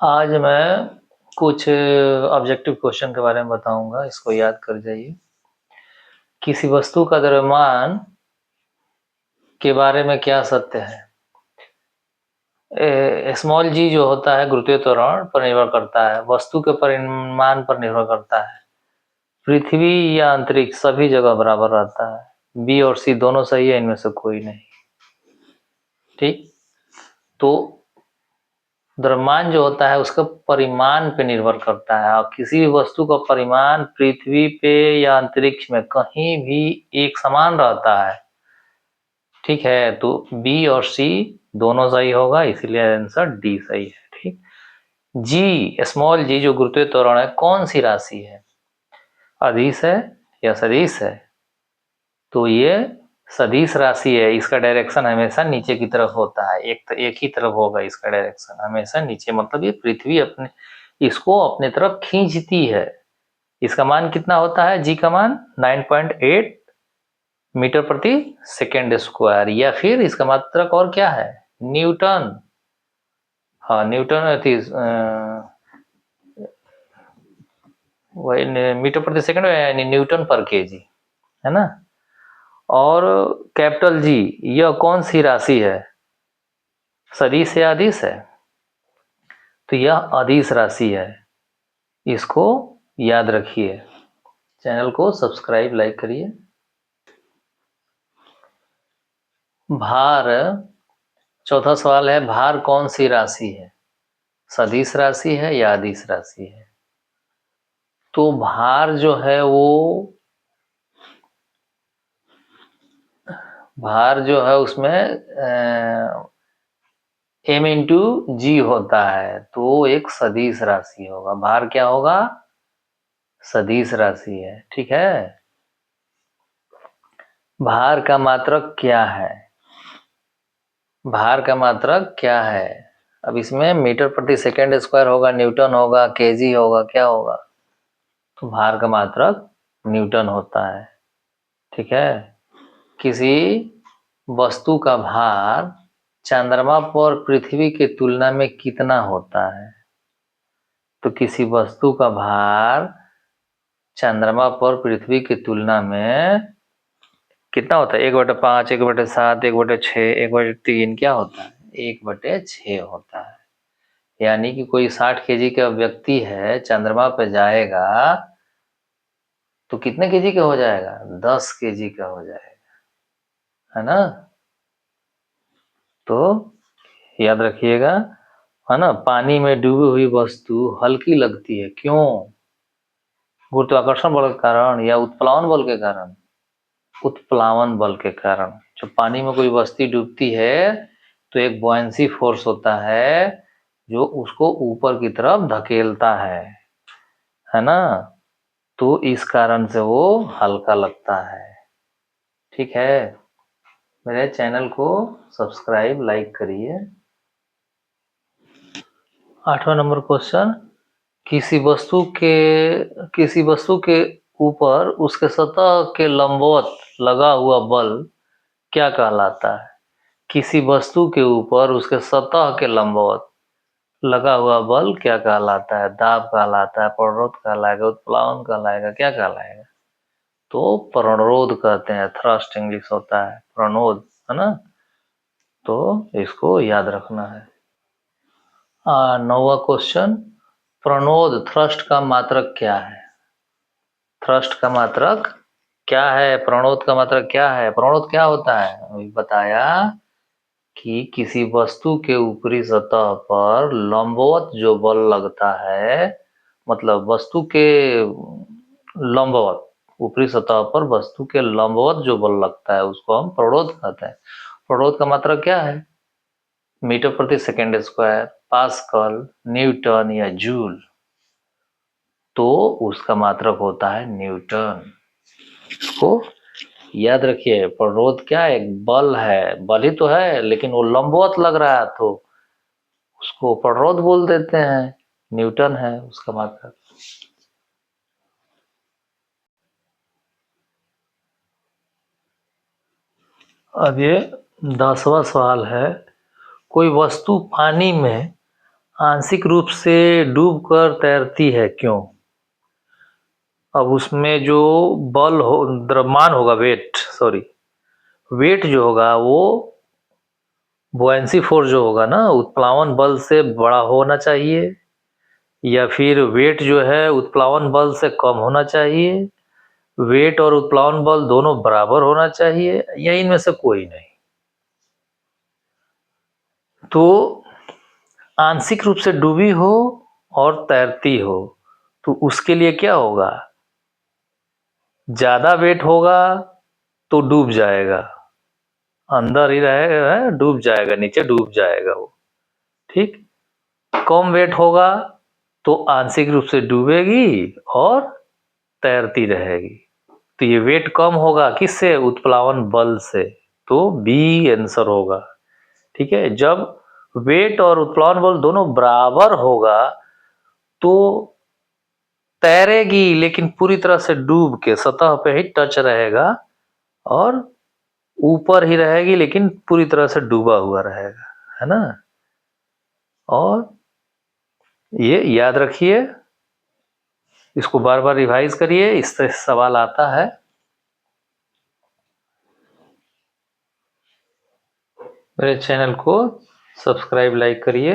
आज मैं कुछ ऑब्जेक्टिव क्वेश्चन के बारे में बताऊंगा, इसको याद कर जाइए। किसी वस्तु का द्रव्यमान के बारे में क्या सत्य है? स्मॉल जी जो होता है गुरुत्वीय त्वरण पर निर्भर करता है, वस्तु के परिमाण पर निर्भर करता है, पृथ्वी या अंतरिक्ष सभी जगह बराबर रहता है। बी और सी दोनों सही है, इनमें से कोई नहीं। ठीक, तो द्रव्यमान जो होता है उसका परिमाण पे निर्भर करता है, और किसी भी वस्तु का परिमाण पृथ्वी पे या अंतरिक्ष में कहीं भी एक समान रहता है। ठीक है, तो बी और सी दोनों सही होगा, इसीलिए आंसर डी सही है। ठीक, जी स्मॉल जी जो गुरुत्वीय त्वरण है कौन सी राशि है? अदिश है या सदिश है? तो ये सदिश राशि है, इसका डायरेक्शन हमेशा नीचे की तरफ होता है, एक ही तरफ होगा इसका डायरेक्शन, हमेशा नीचे। मतलब ये पृथ्वी अपने इसको अपने तरफ खींचती है। इसका मान कितना होता है? जी का मान 9.8 मीटर प्रति सेकेंड स्क्वायर, या फिर इसका मात्रक और क्या है? न्यूटन। हाँ, न्यूटन थी, वही मीटर प्रति सेकंड यानी न्यूटन पर केजी, है ना। और कैपिटल जी यह कौन सी राशि है? सदिश या अदिश है? तो यह अदिश राशि है, इसको याद रखिए। चैनल को सब्सक्राइब लाइक करिए। भार, चौथा सवाल है, भार कौन सी राशि है? सदिश राशि है या अदिश राशि है? तो भार जो है वो, भार जो है उसमें m इंटू जी होता है, तो एक सदिश राशि होगा। भार क्या होगा? सदिश राशि है। ठीक है, भार का मात्रक क्या है? भार का मात्रक क्या है? अब इसमें मीटर प्रति सेकंड स्क्वायर होगा, न्यूटन होगा, केजी होगा, क्या होगा? तो भार का मात्रक न्यूटन होता है। ठीक है, किसी वस्तु का भार चंद्रमा पर पृथ्वी की तुलना में कितना होता है? तो किसी वस्तु का भार चंद्रमा पर पृथ्वी की तुलना में कितना होता है? 1/5, 1/7, 1/6, 1/3, क्या होता है? 1/6 होता है। यानी कि कोई 60 kg का व्यक्ति है, चंद्रमा पे जाएगा तो कितने केजी का हो जाएगा? 10 kg का हो जाएगा, है ना। तो याद रखिएगा, है ना। पानी में डूबी हुई वस्तु हल्की लगती है, क्यों? गुरुत्वाकर्षण बल के कारण या उत्प्लावन बल के कारण? उत्प्लावन बल के कारण। जब पानी में कोई वस्तु डूबती है तो एक बॉयंसी फोर्स होता है जो उसको ऊपर की तरफ धकेलता है ना। तो इस कारण से वो हल्का लगता है। ठीक है, मेरे चैनल को सब्सक्राइब लाइक करिए। 8वां नंबर क्वेश्चन, किसी वस्तु के ऊपर उसके सतह के लंबवत लगा हुआ बल क्या कहलाता है? किसी वस्तु के ऊपर उसके सतह के लंबवत लगा हुआ बल क्या कहलाता है? दाब कहलाता है, प्रणोद कहलाएगा, उत्प्लावन कहलाएगा, क्या कहलाएगा? तो प्रणोद कहते हैं, थ्रस्ट इंग्लिश होता है, प्रणोद, है ना। तो इसको याद रखना है। 9वां क्वेश्चन, प्रणोद थ्रस्ट का मात्रक क्या है? थ्रस्ट का मात्रक क्या है? प्रणोद का मात्रक क्या है? प्रणोद क्या होता है? अभी बताया कि किसी वस्तु के ऊपरी सतह पर लंबवत जो बल लगता है, मतलब वस्तु के लंबवत, ऊपरी सतह पर वस्तु के लंबवत जो बल लगता है उसको हम प्रणोद कहते हैं। प्रणोद का मात्रक क्या है? मीटर प्रति सेकेंड स्क्वायर, पास्कल, न्यूटन या जूल? तो उसका मात्रक होता है न्यूटन। इसको याद रखिए। प्रणोद क्या है? एक बल है, बल ही तो है, लेकिन वो लंबवत लग रहा है तो उसको प्रणोद बोल देते हैं। न्यूटन है उसका मात्रक। अब ये 10वां सवाल है, कोई वस्तु पानी में आंशिक रूप से डूबकर तैरती है क्यों? अब उसमें जो बल हो, द्रव्यमान होगा, वेट जो होगा वो बुयांसी फोर्स जो होगा ना, उत्प्लावन बल से बड़ा होना चाहिए, या फिर वेट जो है उत्प्लावन बल से कम होना चाहिए, वेट और उत्प्लावन बल दोनों बराबर होना चाहिए, या इनमें से कोई नहीं। तो आंशिक रूप से डूबी हो और तैरती हो तो उसके लिए क्या होगा? ज्यादा वेट होगा तो डूब जाएगा, अंदर ही रहेगा, डूब जाएगा, नीचे डूब जाएगा वो। ठीक। कम वेट होगा तो आंशिक रूप से डूबेगी और तैरती रहेगी। तो ये वेट कम होगा किससे? उत्प्लावन बल से। तो बी आंसर होगा। ठीक है। जब वेट और उत्प्लावन बल दोनों बराबर होगा तो तैरेगी, लेकिन पूरी तरह से डूब के सतह पे ही टच रहेगा, और ऊपर ही रहेगी लेकिन पूरी तरह से डूबा हुआ रहेगा, है ना। और ये याद रखिए, इसको बार बार रिवाइज करिए, इससे सवाल आता है। मेरे चैनल को सब्सक्राइब, लाइक करिए।